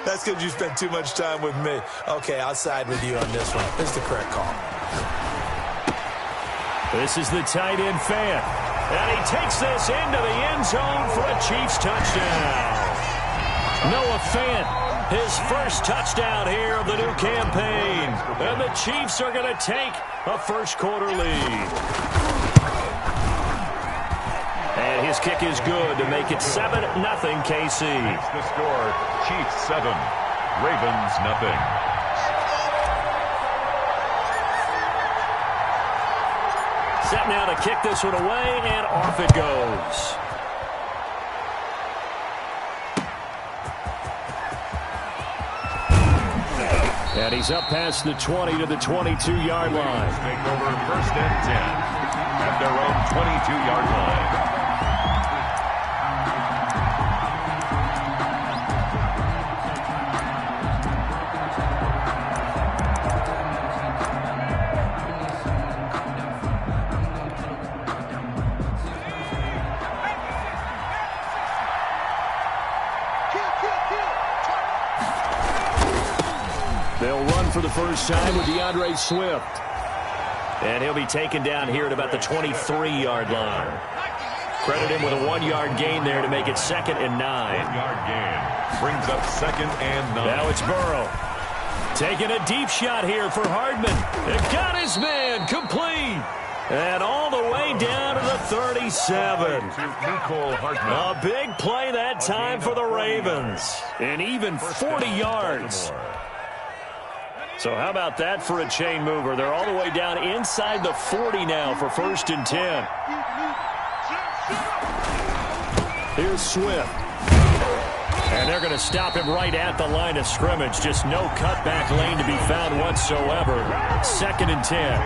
That's because you spent too much time with me. Okay, I'll side with you on this one. This is the correct call. This is the tight end Fant. And he takes this into the end zone for a Chiefs touchdown. Noah Fant, his first touchdown here of the new campaign. And the Chiefs are going to take a first-quarter lead. And his kick is good to make it 7-0 KC. The score, Chiefs 7, Ravens nothing. Set now to kick this one away, and off it goes. And he's up past the 20 to the 22-yard line. Take over first and 10 at their own 22-yard line. They'll run for the first time with DeAndre Swift. And he'll be taken down here at about the 23-yard line. Credit him with a 1-yard gain there to make it 2nd and 9. 1-yard gain brings up 2nd and 9. Now it's Burrow. Taking a deep shot here for Hardman. It got his man complete. And all the way down to the 37. A big play that time for the Ravens. And even 40 yards. So how about that for a chain mover? They're all the way down inside the 40 now for 1st and 10. Here's Swift. And they're going to stop him right at the line of scrimmage. Just no cutback lane to be found whatsoever. 2nd and 10.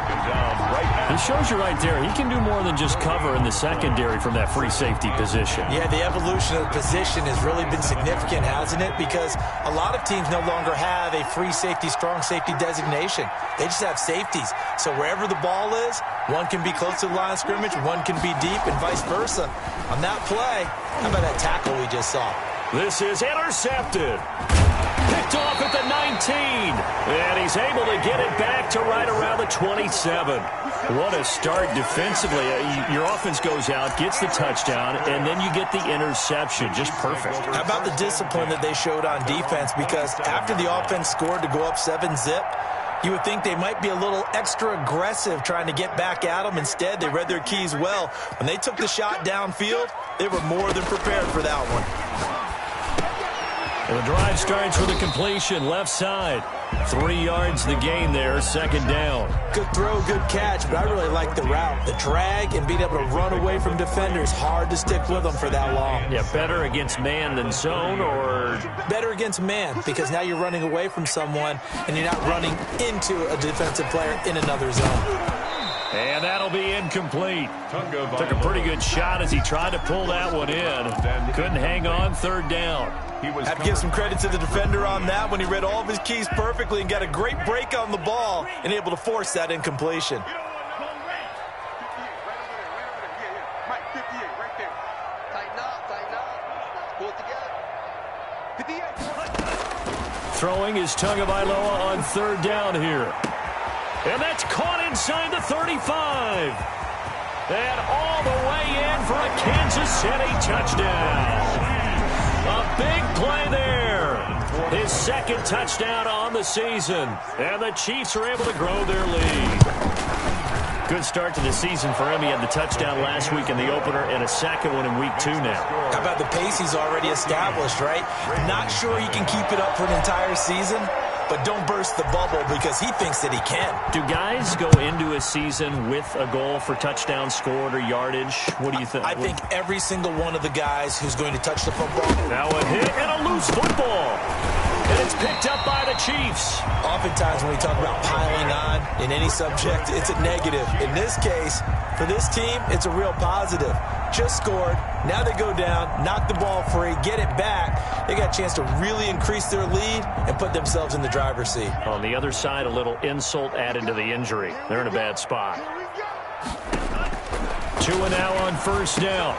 He shows you right there, he can do more than just cover in the secondary from that free safety position. Yeah, the evolution of the position has really been significant, hasn't it? Because a lot of teams no longer have a free safety, strong safety designation. They just have safeties. So wherever the ball is, one can be close to the line of scrimmage, one can be deep, and vice versa. On that play, how about that tackle we just saw? This is intercepted. Picked off at the 19. And he's able to get it back to right around the 27. What a start defensively. Your offense goes out, gets the touchdown, and then you get the interception. Just perfect. How about the discipline that they showed on defense? Because after the offense scored to go up 7-zip, you would think they might be a little extra aggressive trying to get back at them. Instead, they read their keys well. When they took the shot downfield, they were more than prepared for that one. And the drive starts with a completion, left side. 3 yards the gain there, 2nd down. Good throw, good catch, but I really like the route. The drag and being able to run away from defenders. Hard to stick with them for that long. Yeah, better against man than zone, or? Better against man, because now you're running away from someone and you're not running into a defensive player in another zone. And that'll be incomplete. Took a pretty good shot as he tried to pull that one in. Couldn't hang on, 3rd down. Have to give some credit to the defender on that when he read all of his keys perfectly and got a great break on the ball and able to force that incompletion. Throwing is Tagovailoa on 3rd down here. And that's caught inside the 35. And all the way in for a Kansas City touchdown. A big play there. His 2nd touchdown on the season. And the Chiefs are able to grow their lead. Good start to the season for him. He had the touchdown last week in the opener and a 2nd one in week 2 now. How about the pace he's already established, right? Not sure he can keep it up for an entire season, but don't burst the bubble because he thinks that he can. Do guys go into a season with a goal for touchdown scored or yardage? What do you think? I think every single one of the guys who's going to touch the football. Now a hit and a loose football. And it's picked up by the Chiefs. Oftentimes when we talk about piling on in any subject, it's a negative. In this case, for this team, it's a real positive. Just scored. Now they go down, knock the ball free, get it back. They got a chance to really increase their lead and put themselves in the driver's seat. On the other side, a little insult added to the injury. They're in a bad spot. 2 and now on 1st down.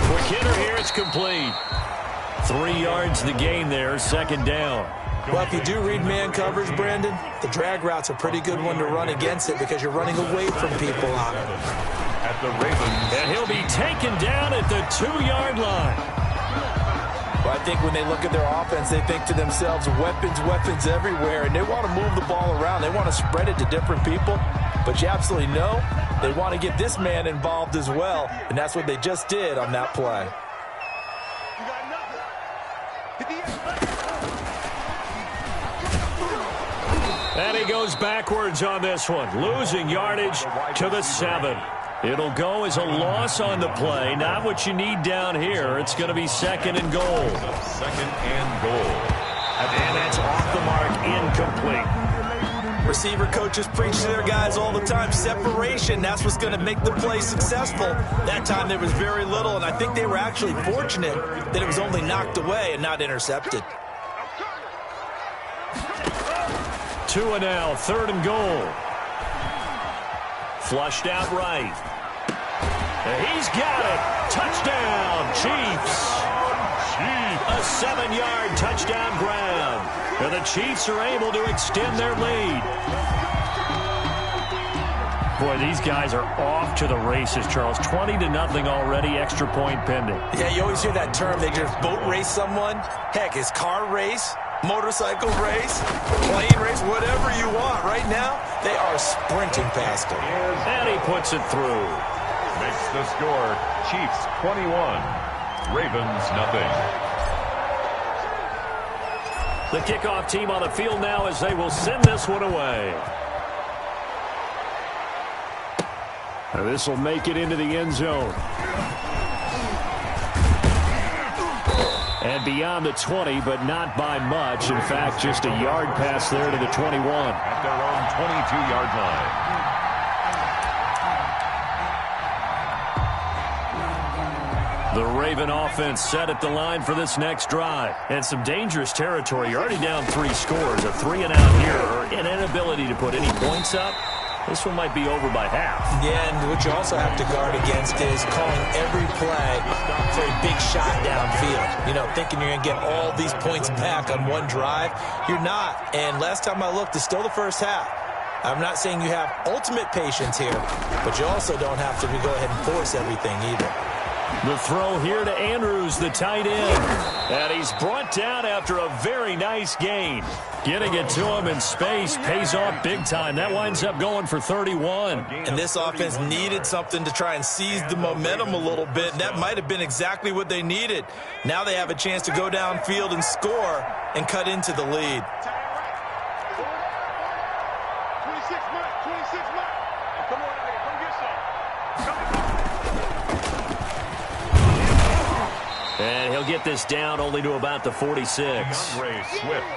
Quick hitter here, it's complete. 3 yards to gain there, second down. Well, if you do read man coverage, Brandon, the drag route's a pretty good one to run against it because you're running away from people on it. At the Ravens. And he'll be taken down at the 2-yard line. Well, I think when they look at their offense, they think to themselves, weapons, weapons everywhere, and they want to move the ball around. They want to spread it to different people, but you absolutely know they want to get this man involved as well, and that's what they just did on that play. And he goes backwards on this one, losing yardage to the 7. It'll go as a loss on the play. Not what you need down here. It's going to be second and goal. Second and goal. And that's off the mark, incomplete. Receiver coaches preach to their guys all the time. Separation, that's what's going to make the play successful. That time there was very little, and I think they were actually fortunate that it was only knocked away and not intercepted. 2 and now, third and goal. Flushed out right. And he's got it. Touchdown, Chiefs. A 7-yard touchdown grab. And the Chiefs are able to extend their lead. Boy, these guys are off to the races, Charles. 20-0 already, extra point pending. Yeah, you always hear that term. They just boat race someone. Heck, it's car race, motorcycle race, plane race, whatever you want. Right now, they are sprinting past him. And he puts it through. Makes the score Chiefs 21, Ravens nothing. The kickoff team on the field now as they will send this one away. And this will make it into the end zone. And beyond the 20, but not by much. In fact, just a yard pass there to the 21. At their own 22-yard line. The Raven offense set at the line for this next drive. And some dangerous territory. You're already down 3 scores. A 3 and out here, or an inability to put any points up. This one might be over by half. Yeah, and what you also have to guard against is calling every play for a big shot downfield. You know, thinking you're going to get all these points back on one drive. You're not. And last time I looked, it's still the first half. I'm not saying you have ultimate patience here, but you also don't have to go ahead and force everything either. The throw here to Andrews, the tight end. And he's brought down after a very nice gain. Getting it to him in space pays off big time. That winds up going for 31. And this offense needed something to try and seize the momentum a little bit. And that might have been exactly what they needed. Now they have a chance to go downfield and score and cut into the lead. And he'll get this down only to about the 46.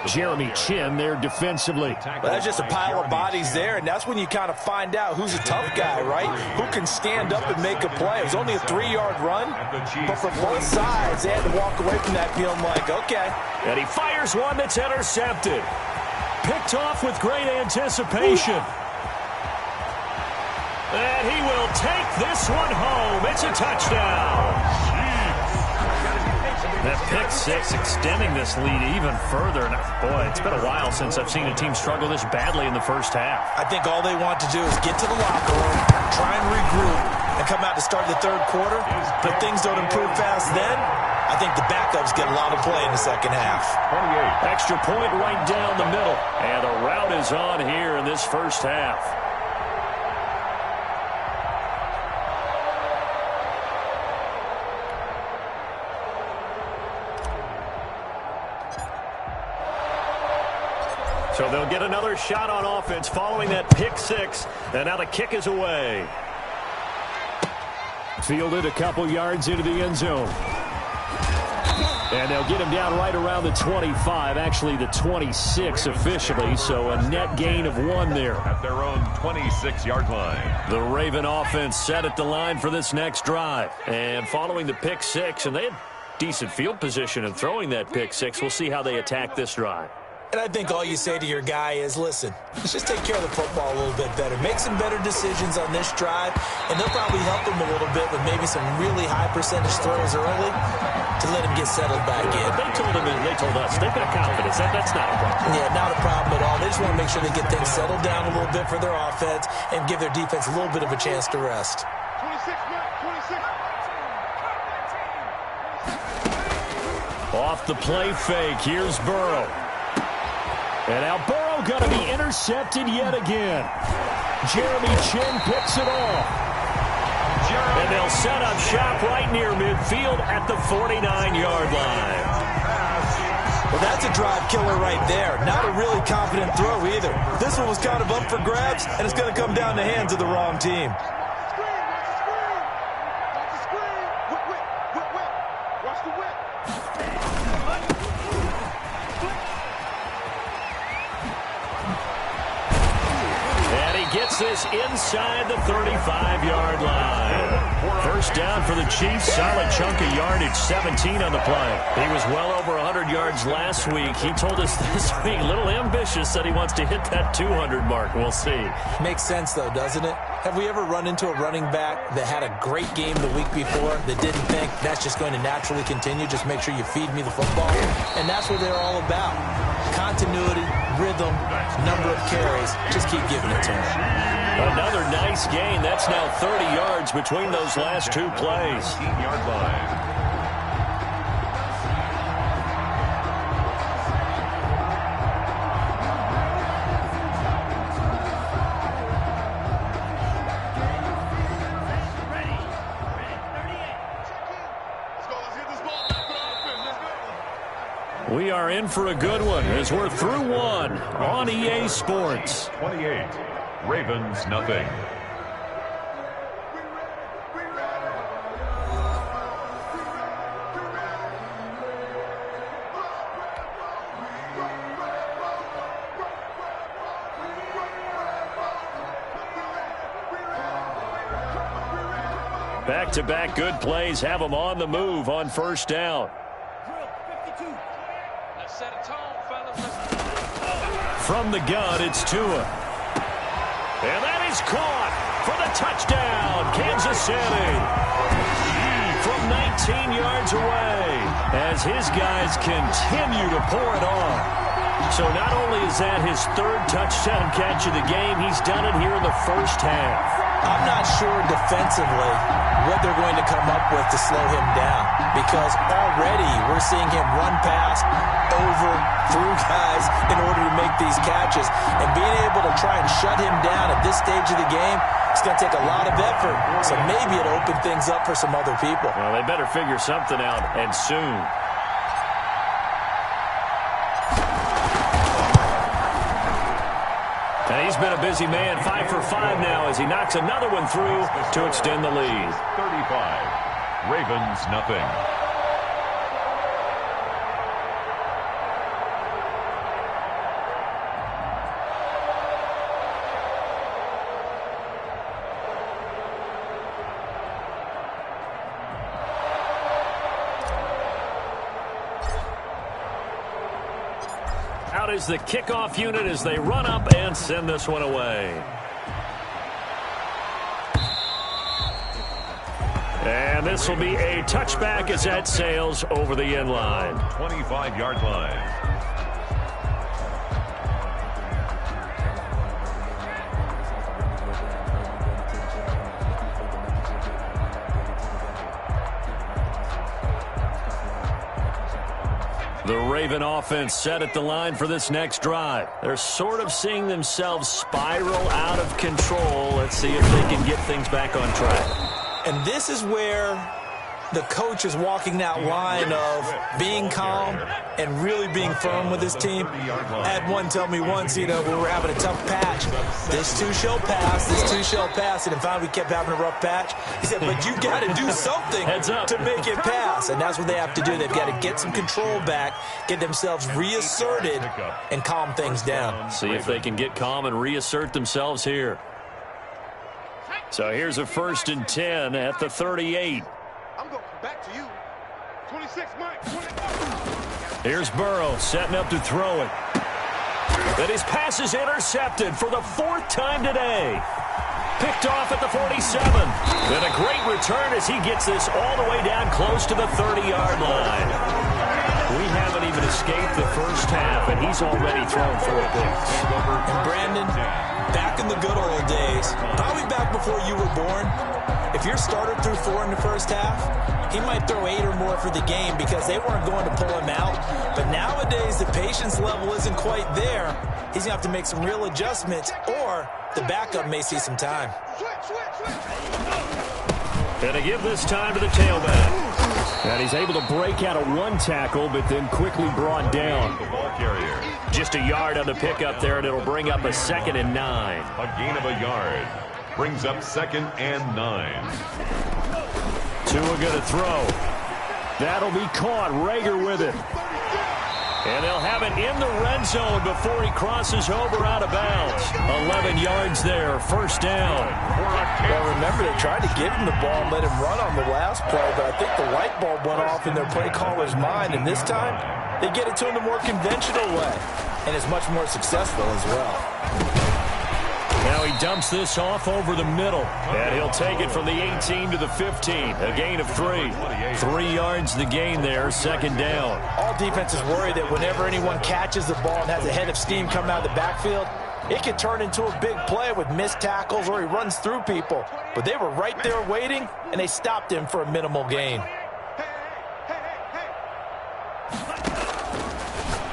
Jeremy Chin there defensively. Well, that's just a pile of bodies there, and that's when you kind of find out who's a tough guy, right? Who can stand up and make a play. It was only a 3-yard run, but from both sides, they had to walk away from that feeling like, okay. And he fires one that's intercepted. Picked off with great anticipation. And he will take this one home. It's a touchdown. That pick six extending this lead even further. Now, boy, it's been a while since I've seen a team struggle this badly in the first half. I think all they want to do is get to the locker room, try and regroup, and come out to start the third quarter. But if things don't improve fast then, I think the backups get a lot of play in the second half. 28. Extra point right down the middle. And the route is on here in this first half. So they'll get another shot on offense following that pick six. And now the kick is away. Fielded a couple yards into the end zone. And they'll get him down right around the 25, actually the 26 officially, so a net gain of 1 there. At their own 26-yard line. The Raven offense set at the line for this next drive. And following the pick six, and they had decent field position in throwing that pick six. We'll see how they attack this drive. And I think all you say to your guy is, listen, let's just take care of the football a little bit better. Make some better decisions on this drive, and they'll probably help him a little bit with maybe some really high percentage throws early. to let him get settled back in. They told us they've got confidence. That's not a problem. Yeah, not a problem at all. They just want to make sure they get things settled down a little bit for their offense and give their defense a little bit of a chance to rest. 26. Off the play fake, here's Burrow. And now Burrow going to be intercepted yet again. Jeremy Chin picks it off. And they'll set up shop right near midfield at the 49-yard line. Well, that's a drive killer right there. Not a really confident throw either. This one was kind of up for grabs, and it's going to come down the hands of the wrong team. Gets this inside the 35-yard line. First down for the Chiefs. Solid chunk of yardage, 17 on the play. He was well over 100 yards last week. He told us this week, a little ambitious, said he wants to hit that 200 mark. We'll see. Makes sense, though, doesn't it? Have we ever run into a running back that had a great game the week before that didn't think that's just going to naturally continue? Just make sure you feed me the football. And that's what they're all about. Continuity, rhythm, number of carries. Just keep giving it to him. Another nice gain. That's now 30 yards between those last two plays. 15-yard line. We are in for a good one as we're through one on EA Sports. 28. Ravens, nothing. Back-to-back good plays have them on the move on first down. From the gun, it's Tua. And that is caught for the touchdown, Kansas City. From 19 yards away as his guys continue to pour it on. So not only is that his third touchdown catch of the game, he's done it here in the first half. I'm not sure defensively what they're going to come up with to slow him down, because already we're seeing him run past, over, through guys in order to make these catches. And being able to try and shut him down at this stage of the game, it's going to take a lot of effort. So maybe it'll open things up for some other people. Well, they better figure something out, and soon. And he's been a busy man, 5 for 5 now as he knocks another one through to extend the lead. 35. Ravens, nothing. Out is the kickoff unit as they run up and send this one away. And this will be a touchback as that sails over the end line. 25-yard line. The Raven offense set at the line for this next drive. They're sort of seeing themselves spiral out of control. Let's see if they can get things back on track. And this is where the coach is walking that line of being calm and really being firm with his team. I had one tell me once, we were having a tough patch. This too shall pass, this too shall pass. And finally we kept having a rough patch. He said, but you got to do something to make it pass. And that's what they have to do. They've got to get some control back, get themselves reasserted, and calm things down. See if they can get calm and reassert themselves here. So here's a 1st and 10 at the 38. I'm going back to you. 26, Mike. 25. Here's Burrow setting up to throw it. But his pass is intercepted for the 4th time today. Picked off at the 47. And a great return as he gets this all the way down close to the 30-yard line. We haven't even escaped the first half, and he's already thrown 4 picks. And Brandon, back in the good old days, probably back before you were born, if your starter threw 4 in the first half, he might throw 8 or more for the game because they weren't going to pull him out. But nowadays, the patience level isn't quite there. He's going to have to make some real adjustments, or the backup may see some time. And to give this time to the tailback. And he's able to break out of 1 tackle, but then quickly brought down. The ball carrier. Just a yard on the pickup there, and it'll bring up a 2nd and 9. A gain of a yard. Brings up 2nd and 9. Tua going to throw. That'll be caught. Rager with it. And they'll have it in the red zone before he crosses over out of bounds. 11 yards there, 1st down. Well, remember, they tried to give him the ball and let him run on the last play, but I think the light bulb went off in their play caller's mind, and this time they get it to him the more conventional way, and it's much more successful as well. Now he dumps this off over the middle, and he'll take it from the 18 to the 15. A gain of 3. 3 yards the gain there, 2nd down. All defenses worry that whenever anyone catches the ball and has a head of steam come out of the backfield, it can turn into a big play with missed tackles or he runs through people. But they were right there waiting, and they stopped him for a minimal gain.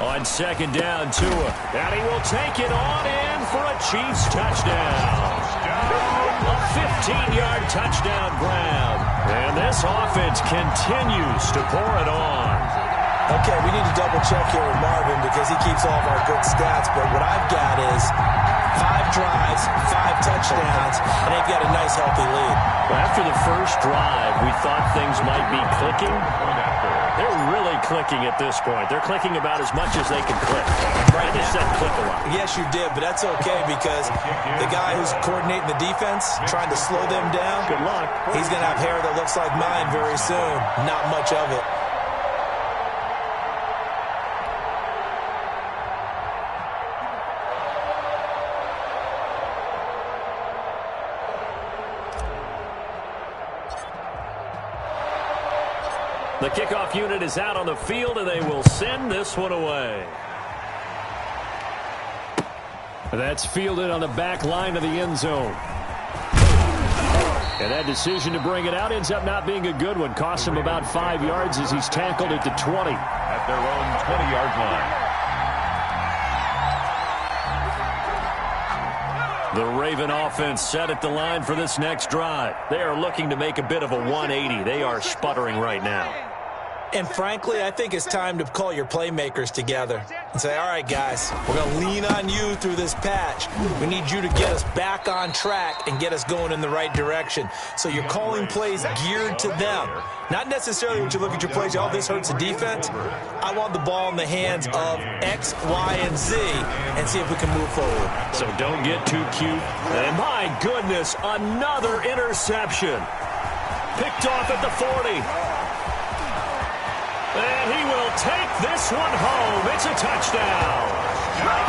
On 2nd down, Tua. And he will take it on in for a Chiefs touchdown. A 15-yard touchdown grab. And this offense continues to pour it on. Okay, we need to double-check here with Marvin because he keeps all of our good stats. But what I've got is 5 drives, 5 touchdowns, and they've got a nice, healthy lead. Well, after the first drive, we thought things might be clicking. They're really clicking at this point. They're clicking about as much as they can click. Right, I just said click a lot. Yes, you did, but that's okay because the guy who's coordinating the defense, trying to slow them down, good luck. He's going to have hair that looks like mine very soon. Not much of it. The kickoff unit is out on the field, and they will send this one away. That's fielded on the back line of the end zone. And that decision to bring it out ends up not being a good one. Costs him about 5 yards as he's tackled at the 20. At their own 20-yard line. The Raven offense set at the line for this next drive. They are looking to make a bit of a 180. They are sputtering right now. And frankly, I think it's time to call your playmakers together and say, all right, guys, we're going to lean on you through this patch. We need you to get us back on track and get us going in the right direction. So you're calling plays geared to them. Not necessarily when you look at your plays, oh, this hurts the defense. I want the ball in the hands of X, Y, and Z and see if we can move forward. So don't get too cute. And my goodness, another interception. Picked off at the 40. And he will take this one home. It's a touchdown.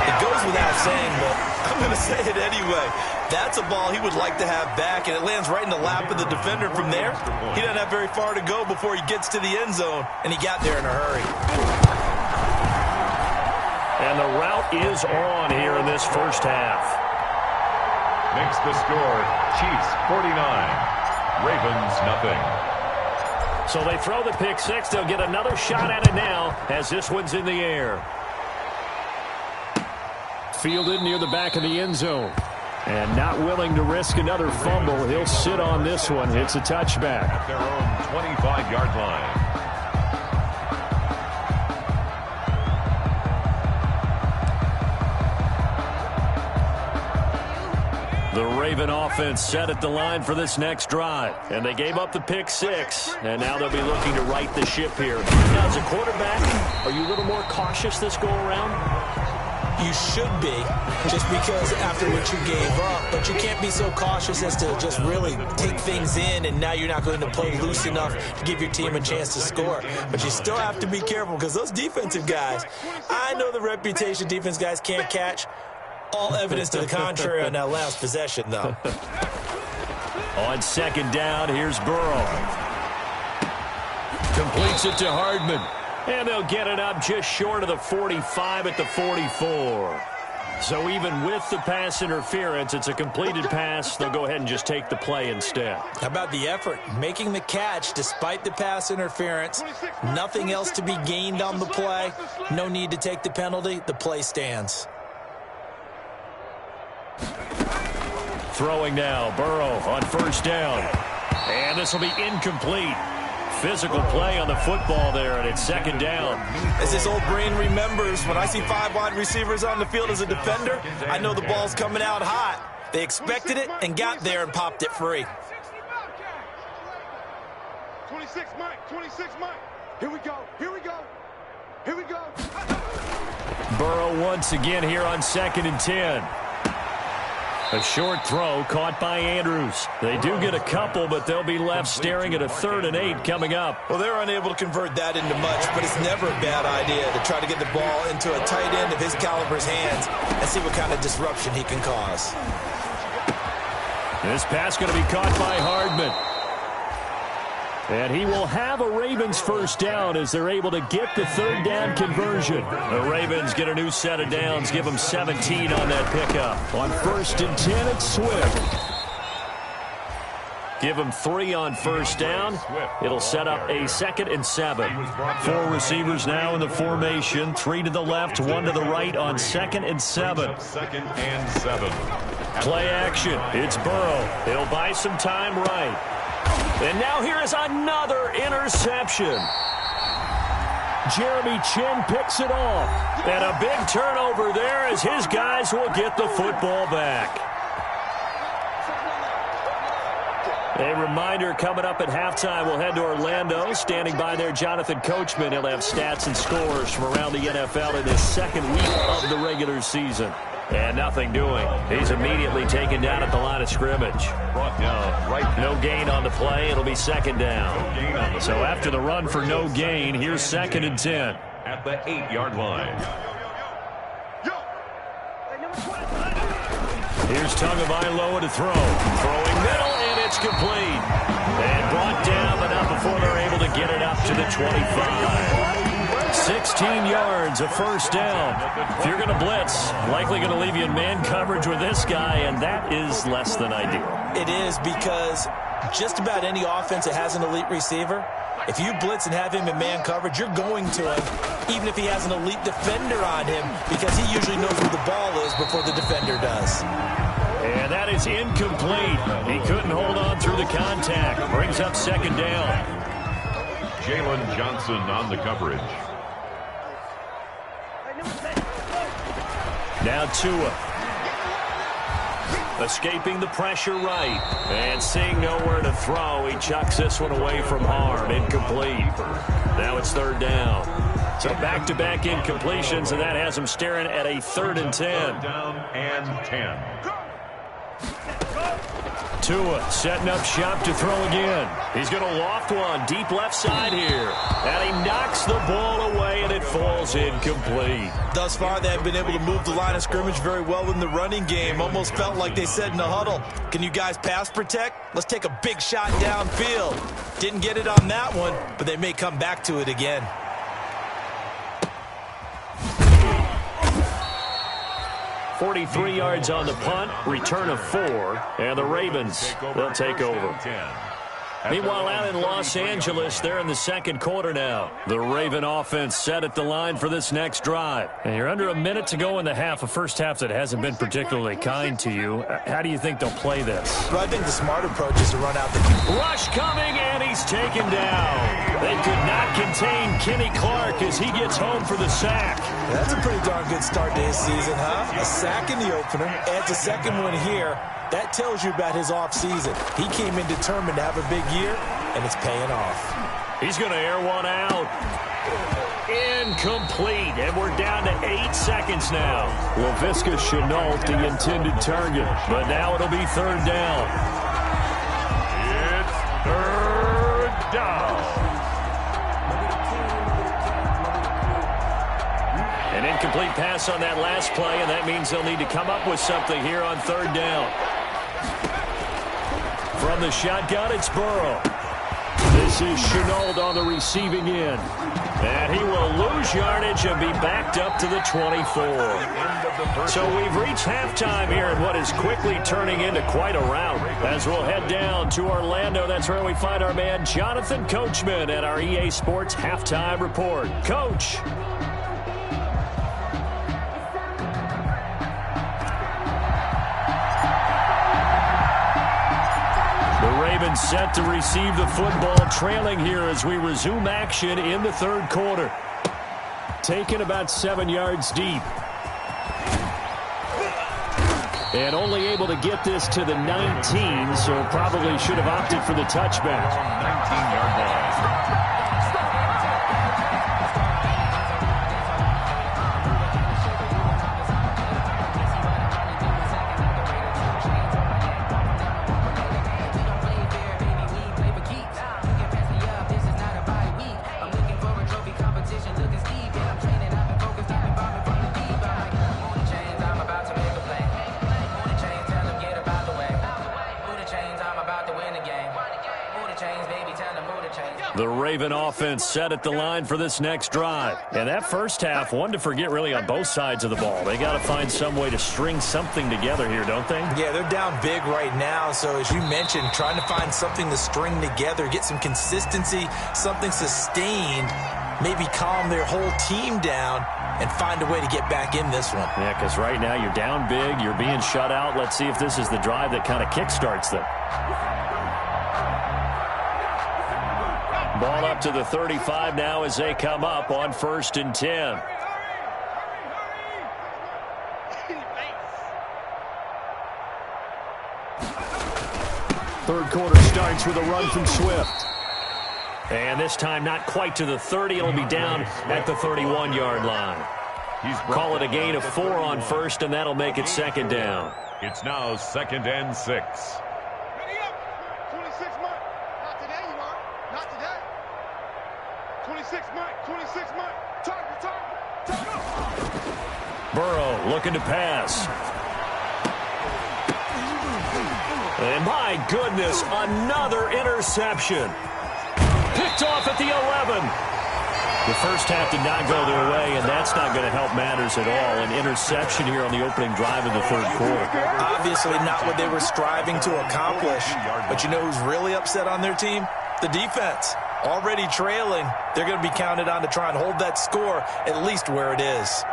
It goes without saying, but I'm going to say it anyway. That's a ball he would like to have back, and it lands right in the lap of the defender from there. He doesn't have very far to go before he gets to the end zone, and he got there in a hurry. And the route is on here in this first half. Makes the score Chiefs 49, Ravens nothing. So they throw the pick six. They'll get another shot at it now as this one's in the air. Fielded near the back of the end zone. And not willing to risk another fumble. He'll sit on this one. It's a touchback. At their own 25-yard line. The Raven offense set at the line for this next drive. And they gave up the pick six. And now they'll be looking to right the ship here. Now, as a quarterback, are you a little more cautious this go around? You should be, just because after what you gave up. But you can't be so cautious as to just really take things in, and now you're not going to play loose enough to give your team a chance to score. But you still have to be careful because those defensive guys, I know the reputation defense guys can't catch. All evidence to the contrary on that last possession, though. On second down, here's Burrow. Completes it to Hardman. And they'll get it up just short of the 45 at the 44. So even with the pass interference, it's a completed pass. They'll go ahead and just take the play instead. How about the effort? Making the catch despite the pass interference. Nothing else to be gained on the play. No need to take the penalty. The play stands. Throwing now, Burrow on first down. And this will be incomplete. Physical play on the football there, and it's second down. As his old brain remembers, when I see 5 wide receivers on the field as a defender, I know the ball's coming out hot. They expected it and got there and popped it free. 26 Mike, 26 Mike. Here we go, here we go, here we go. Burrow once again here on 2nd and 10. A short throw caught by Andrews. They do get a couple, but they'll be left staring at a 3rd and 8 coming up. Well, they're unable to convert that into much, but it's never a bad idea to try to get the ball into a tight end of his caliber's hands and see what kind of disruption he can cause. This pass going to be caught by Hardman. And he will have a Ravens first down as they're able to get the 3rd down conversion. The Ravens get a new set of downs, give them 17 on that pickup. On 1st and 10, it's Swift. Give them 3 on first down. It'll set up a 2nd and 7. 4 receivers now in the formation. 3 to the left, 1 to the right on 2nd and 7. 2nd and 7. Play action. It's Burrow. He'll buy some time right. And now here is another interception. Jeremy Chin picks it off. And a big turnover there as his guys will get the football back. A reminder coming up at halftime, we'll head to Orlando. Standing by there, Jonathan Coachman. He'll have stats and scores from around the NFL in his 2nd week of the regular season. And nothing doing. He's immediately taken down at the line of scrimmage. Brought down right. No gain on the play. It'll be 2nd down. So after the run for no gain, here's 2nd and 10. At the 8-yard line. Here's Tagovailoa to throw. Throwing middle, and it's complete. And brought down, but not before they're able to get it up to the 25. 16 yards, a first down. If you're going to blitz, likely going to leave you in man coverage with this guy, and that is less than ideal. It is, because just about any offense that has an elite receiver, if you blitz and have him in man coverage, you're going to him, even if he has an elite defender on him, because he usually knows where the ball is before the defender does. And that is incomplete. He couldn't hold on through the contact. Brings up 2nd down. Jalen Johnson on the coverage. Now Tua. Escaping the pressure right. And seeing nowhere to throw, he chucks this one away from harm. Incomplete. Now it's 3rd down. So back-to-back incompletions, and that has him staring at a 3rd and 10. 3rd down and 10. Tua setting up shop to throw again. He's going to loft one deep left side here. And he knocks the ball away, and it falls incomplete. Thus far, they have been able to move the line of scrimmage very well in the running game. Almost felt like they said in the huddle, can you guys pass protect? Let's take a big shot downfield. Didn't get it on that one, but they may come back to it again. .43 yards on the punt, return of 4, and the Ravens, they'll take over. Meanwhile, out in Los Angeles, they're in the 2nd quarter now. The Raven offense set at the line for this next drive. And you're under a minute to go in the half, a first half that hasn't been particularly kind to you. How do you think they'll play this? Well, I think the smart approach is to run out the... Rush coming, and he's taken down. They could not contain Kenny Clark as he gets home for the sack. That's a pretty darn good start to his season, huh? A sack in the opener, adds a 2nd one here. That tells you about his offseason. He came in determined to have a big year, and it's paying off. He's going to air one out. Incomplete, and we're down to 8 seconds now. Laviska Shenault, the intended target, but now it'll be 3rd down. It's 3rd down. An incomplete pass on that last play, and that means they'll need to come up with something here on 3rd down. From the shotgun, it's Burrow. This is Chenault on the receiving end. And he will lose yardage and be backed up to the 24. So we've reached halftime here in what is quickly turning into quite a rout. As we'll head down to Orlando, that's where we find our man Jonathan Coachman at our EA Sports Halftime Report. Coach. Ravens set to receive the football, trailing here as we resume action in the third quarter. Taken about 7 yards deep. And only able to get this to the 19, so probably should have opted for the touchback. 19-yard line. The Raven offense set at the line for this next drive. And that first half, one to forget really on both sides of the ball. They got to find some way to string something together here, don't they? Yeah, they're down big right now. So as you mentioned, trying to find something to string together, get some consistency, something sustained, maybe calm their whole team down and find a way to get back in this one. Yeah, because right now you're down big, you're being shut out. Let's see if this is the drive that kind of kickstarts them. Ball up to the 35 now as they come up on 1st and 10. Third quarter starts with a run from Swift. And this time not quite to the 30. It'll be down at the 31-yard line. Call it a gain of 4 on 1st, and that'll make it 2nd down. It's now 2nd and 6. 26 Mike. Target. Burrow looking to pass. And my goodness, another interception. Picked off at the 11. The first half did not go their way, and that's not going to help matters at all. An interception here on the opening drive of the third quarter. Obviously not what they were striving to accomplish. But you know who's really upset on their team? The defense. Already trailing, they're going to be counted on to try and hold that score at least where it is.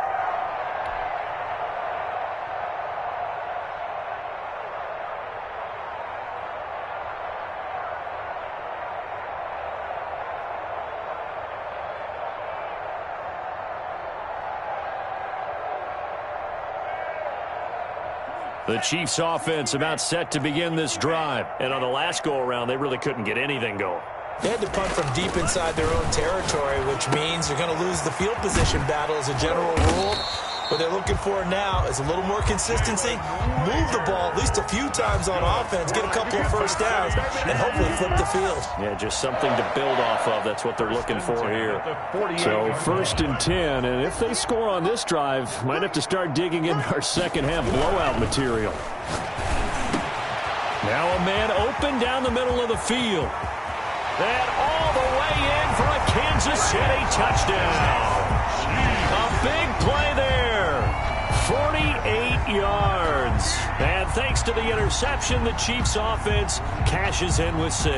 The Chiefs offense about set to begin this drive. And on the last go-around, they really couldn't get anything going. They had to punt from deep inside their own territory, which means they're going to lose the field position battle as a general rule. What they're looking for now is a little more consistency, move the ball at least a few times on offense, get a couple of first downs, and hopefully flip the field. Yeah, just something to build off of. That's what they're looking for here. So 1st and 10, and if they score on this drive, might have to start digging in our second half blowout material. Now a man open down the middle of the field. And all the way in for a Kansas City touchdown. A big play there. 48 yards. And thanks to the interception, the Chiefs offense cashes in with 6.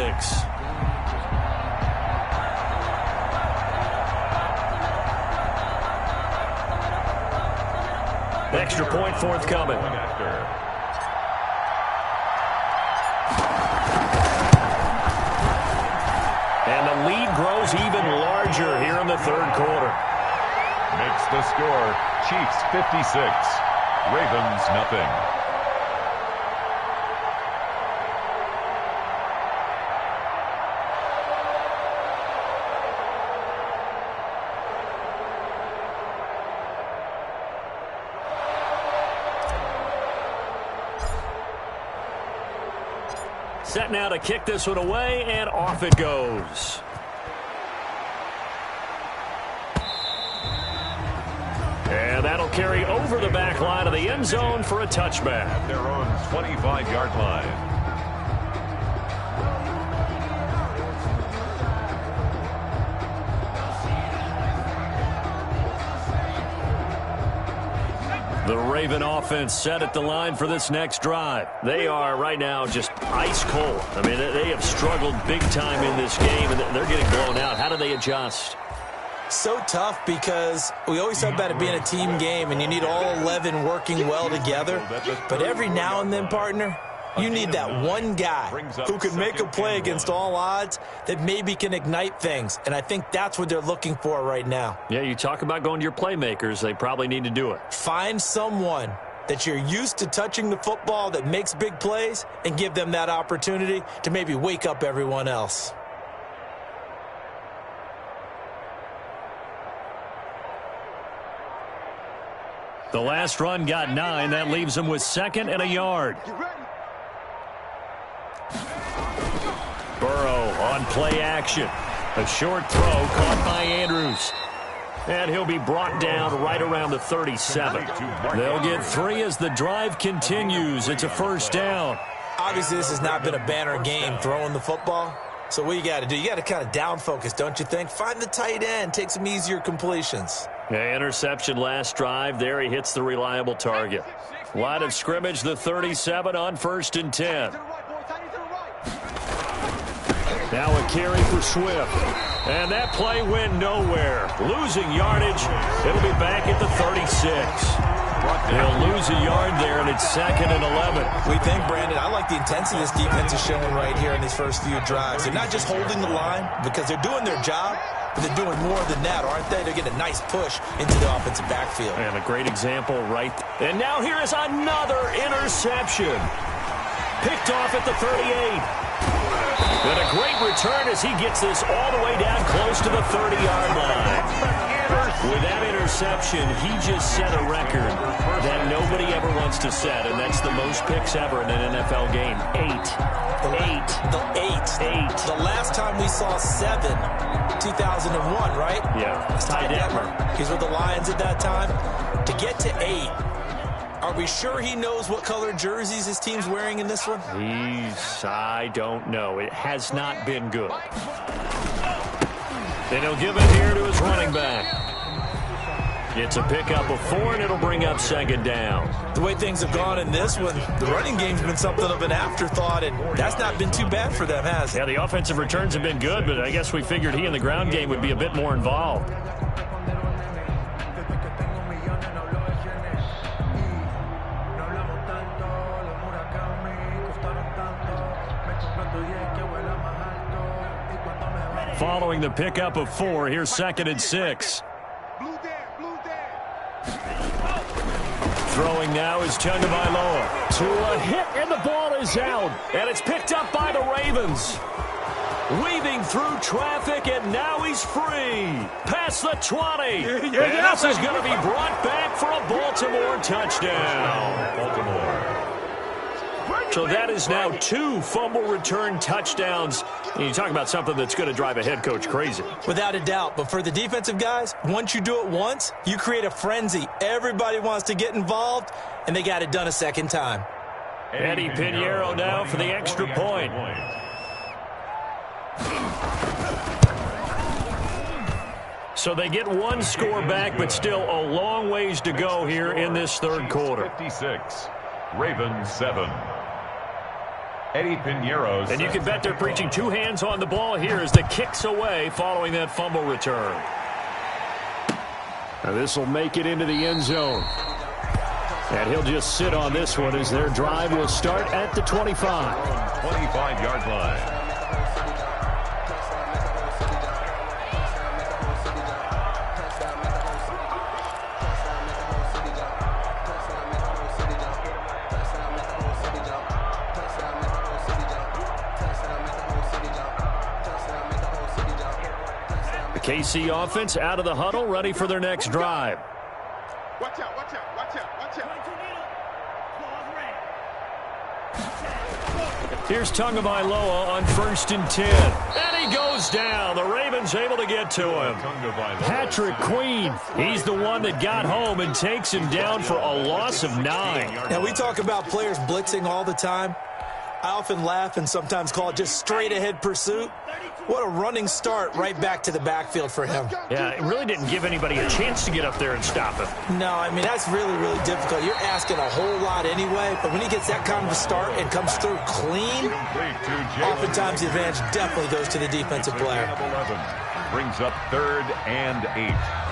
Extra point forthcoming. And the lead grows even larger here in the third quarter. Makes the score Chiefs 56, Ravens nothing. Set now to kick this one away, and off it goes. And that'll carry over the back line of the end zone for a touchback. At their own 25-yard line. The Raven offense set at the line for this next drive. They are right now just ice cold. I mean, they have struggled big time in this game, and they're getting blown out. How do they adjust? So tough because we always talk about it being a team game, and you need all 11 working well together. But every now and then, partner, you need that one guy who can make a play against all odds that maybe can ignite things. And I think that's what they're looking for right now. Yeah, you talk about going to your playmakers. They probably need to do it. Find someone that you're used to touching the football that makes big plays and give them that opportunity to maybe wake up everyone else. The last run got 9. That leaves them with 2nd and a yard. Burrow on play action. A short throw caught by Andrews. And he'll be brought down right around the 37. They'll get 3 as the drive continues. It's a first down. Obviously, this has not been a banner game throwing the football. So what you got to do, you got to kind of down focus, don't you think? Find the tight end, take some easier completions. Yeah, interception last drive. There he hits the reliable target. Line of scrimmage, the 37 on 1st and 10. Now a carry for Swift. And that play went nowhere. Losing yardage. It'll be back at the 36. They'll lose a yard there, and it's 2nd and 11. We think, Brandon, I like the intensity this defense is showing right here in these first few drives. They're not just holding the line because they're doing their job, but they're doing more than that, aren't they? They're getting a nice push into the offensive backfield. And a great example right there. And now here is another interception. Picked off at the 38. And a great return as he gets this all the way down close to the 30-yard line. With that interception, he just set a record that nobody ever wants to set, and that's the most picks ever in an NFL game. 8. The last time we saw 7, 2001, right? Yeah. Ty Detmer. He's with the Lions at that time. To get to 8, are we sure he knows what color jerseys his team's wearing in this one? I don't know. It has not been good. And he'll give it here to his running back. It's a pickup of 4, and it'll bring up 2nd down. The way things have gone in this one, the running game's been something of an afterthought, and that's not been too bad for them, has it? Yeah, the offensive returns have been good, but I guess we figured he in the ground game would be a bit more involved. Following the pickup of 4, here's 2nd and 6. Throwing now is TajBravado's to a hit, and the ball is out. And it's picked up by the Ravens. Weaving through traffic, and now he's free. Past the 20. And this is going to be brought back for a Baltimore touchdown. Baltimore. So that is now 2 fumble return touchdowns. And you talk about something that's going to drive a head coach crazy. Without a doubt. But for the defensive guys, once you do it once, you create a frenzy. Everybody wants to get involved, and they got it done a second time. Eddie Pinheiro now for the extra point. So they get 1 score back, but still a long ways to go here in this 3rd quarter. 56, Ravens 7. Eddie Pinheiro. And you can bet they're preaching 2 hands on the ball here as the kick's away following that fumble return. Now this will make it into the end zone. And he'll just sit on this one as their drive will start at the 25. 25-yard line. KC offense out of the huddle, ready for their next drive. Watch out, watch out, watch out, watch out. Here's Tagovailoa on 1st and 10. And he goes down. The Ravens able to get to him. Patrick Queen, he's the one that got home and takes him down for a loss of 9. Now, we talk about players blitzing all the time. I often laugh and sometimes call it just straight-ahead pursuit. What a running start right back to the backfield for him. Yeah, it really didn't give anybody a chance to get up there and stop him. No, I mean, that's really, really difficult. You're asking a whole lot anyway, but when he gets that kind of a start and comes through clean, oftentimes the advantage definitely goes to the defensive player. 11 brings up 3rd and 8.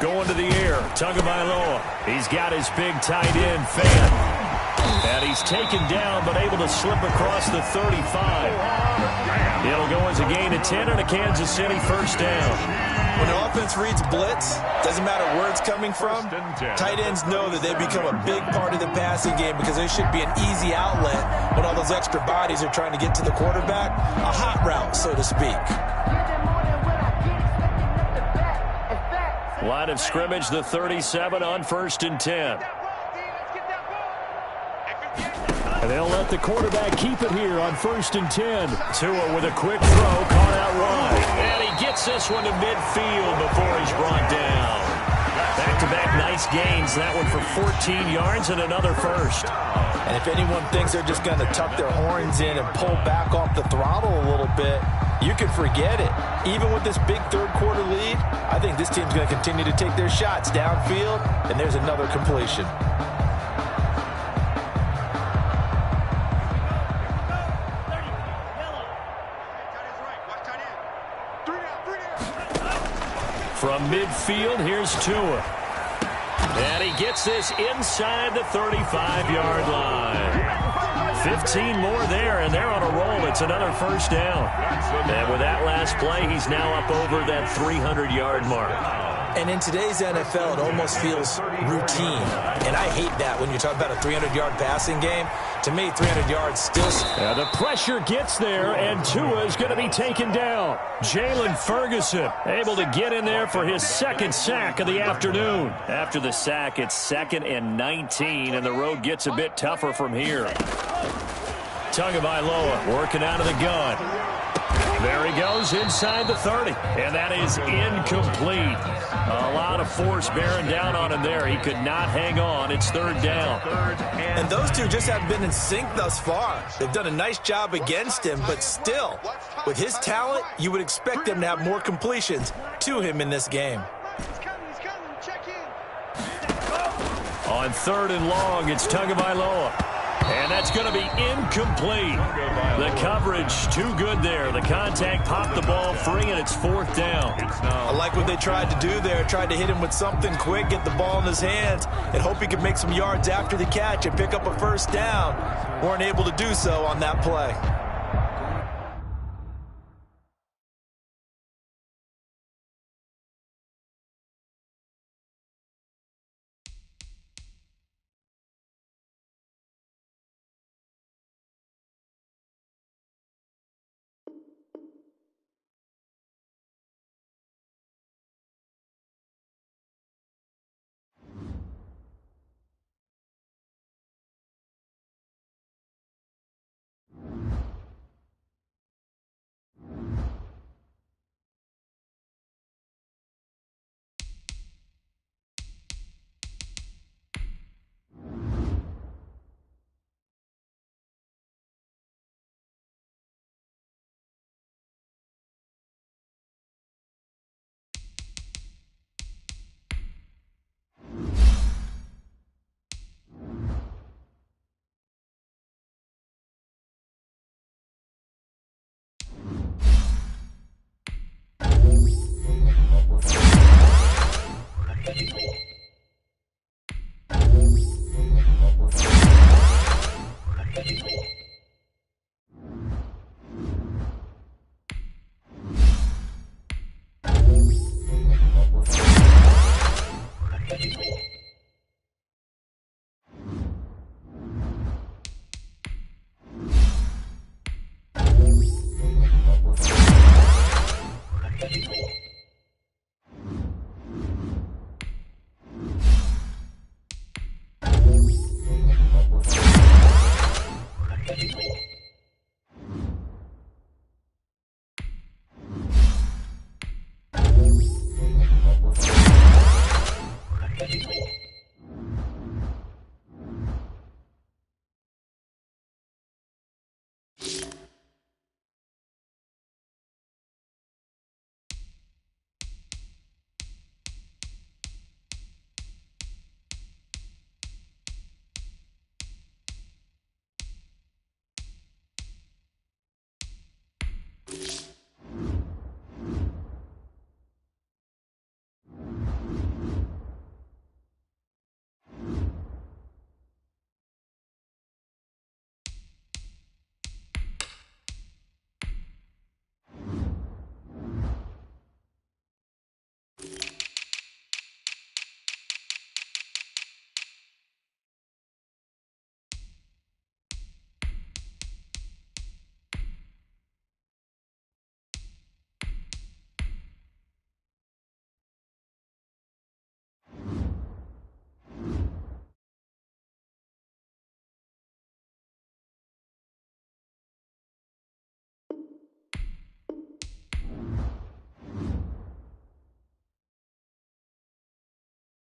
Going to the air, TajBravado's. He's got his big tight end fan. And he's taken down, but able to slip across the 35. It'll go as a gain of 10 and a Kansas City first down. When the offense reads blitz, doesn't matter where it's coming from, tight ends know that they become a big part of the passing game because they should be an easy outlet when all those extra bodies are trying to get to the quarterback. A hot route, so to speak. Line of scrimmage, the 37 on 1st and 10. And they'll let the quarterback keep it here on 1st and 10. Tua with a quick throw, caught out wide. And he gets this one to midfield before he's brought down. Back-to-back nice gains. That one for 14 yards and another first. And if anyone thinks they're just going to tuck their horns in and pull back off the throttle a little bit, you can forget it. Even with this big third-quarter lead, I think this team's going to continue to take their shots downfield, and there's another completion. From midfield, here's Tua. And he gets this inside the 35-yard line. 15 more there, and they're on a roll. It's another first down. And with that last play, he's now up over that 300-yard mark. And in today's NFL, it almost feels routine. And I hate that when you talk about a 300-yard passing game. To me, 300 yards still... Yeah, the pressure gets there, and Tua is going to be taken down. Jalen Ferguson able to get in there for his second sack of the afternoon. After the sack, it's 2nd and 19, and the road gets a bit tougher from here. TajBravado's working out of the gun. There he goes inside the 30, and that is incomplete. A lot of force bearing down on him there. He could not hang on. It's 3rd down. And those two just haven't been in sync thus far. They've done a nice job against him, but still, with his talent, you would expect them to have more completions to him in this game. On 3rd and long, it's TajBravado's. And that's going to be incomplete. The coverage too good there. The contact popped the ball free, and it's 4th down. I like what they tried to do there. Tried to hit him with something quick, get the ball in his hands, and hope he could make some yards after the catch and pick up a first down. Weren't able to do so on that play.